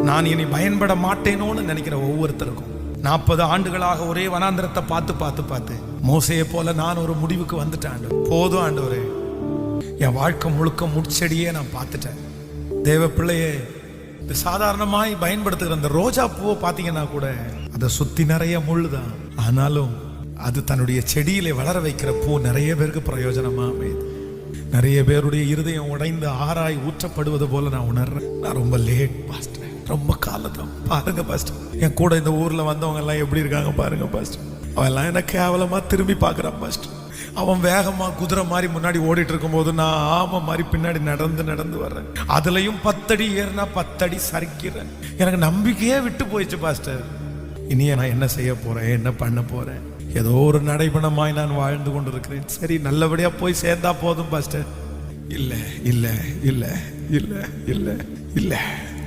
நான் இனி பயன்பட மாட்டேனோன்னு நினைக்கிற ஒவ்வொருத்தருக்கும் 40 ஆண்டுகளாக ஒரே வனாந்திரத்தை பார்த்து பார்த்து பார்த்து மோசையை போல நான் ஒரு முடிவுக்கு வந்துட்டேன். போதும் ஆண்டவரே, என் வாழ்க்கை முழுக்க முட்செடியே நான் பார்த்துட்டேன். தேவ பிள்ளையே, இது சாதாரணமாய் பயன்படுத்துகிற அந்த ரோஜா பூவை பார்த்தீங்கன்னா கூட அதை சுத்தி நிறைய முள்ளுதான். ஆனாலும் அது தன்னுடைய செடியிலே வளர வைக்கிற பூ நிறைய பேருக்கு பிரயோஜனமா அமையுது. நிறைய பேருடைய இருதயம் உடைந்து ஆராய் ஊற்றப்படுவது போல நான் உணர்றேன். நான் ரொம்ப லேட் பாஸ்டர், ரொம்ப காலதான். பாருங்க பாஸ்டர், என் கூட இந்த ஊர்ல வந்தவங்க எல்லாம் எப்படி இருக்காங்க பாருங்க பாஸ்டர். அவன் எல்லாம் என்ன கேவலமா திரும்பி பார்க்கறான் பாஸ்டர். அவன் வேகமா குதிரை மாதிரி முன்னாடி ஓடிட்டு இருக்கும் போது நான் ஆமை மாதிரி பின்னாடி நடந்து நடந்து வர்றேன். அதுலயும் 10 அடி ஏறினா 10 அடி சரிக்கிறேன். எனக்கு நம்பிக்கையே விட்டு போயிடுச்சு பாஸ்டர். இனியே நான் என்ன செய்ய போறேன், என்ன பண்ண போறேன்? ஏதோ ஒரு நடைபணமாய் நான் வாழ்ந்து கொண்டிருக்கிறேன். சரி, நல்லபடியா போய் சேர்ந்தா போதும் பாஸ்டர். இல்ல இல்ல இல்ல இல்ல இல்ல இல்ல,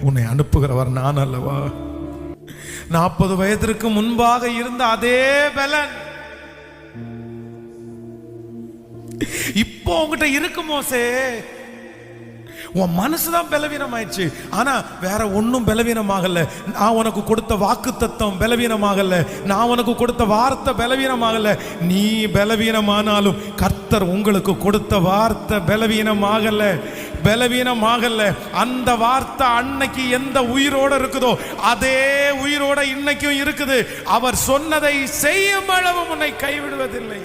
உன்னை அனுப்புகிறவர் நான் அல்லவா? 40 வயதிற்கு முன்பாக இருந்த அதே பலன் இப்போ உங்ககிட்ட இருக்கு மோசே. உன் மனசுதான் பலவீனமாயிடுச்சு, ஆனா வேற ஒன்னும் பலவீனமாகல. நான் உனக்கு கொடுத்த வாக்கு தத்தம் பலவீனமாகல, நான் உனக்கு கொடுத்த வார்த்தை பலவீனமாகல. நீ பலவீனமானாலும் கர்த்தர் உங்களுக்கு கொடுத்த வார்த்தை பலவீனமாகல, பலவீனமாகல. அந்த வார்த்தை அன்னைக்கு எந்த உயிரோட இருக்குதோ அதே உயிரோட இன்னைக்கும் இருக்குது. அவர் சொன்னதை செய்யும் அளவு உன்னை கைவிடுவதில்லை.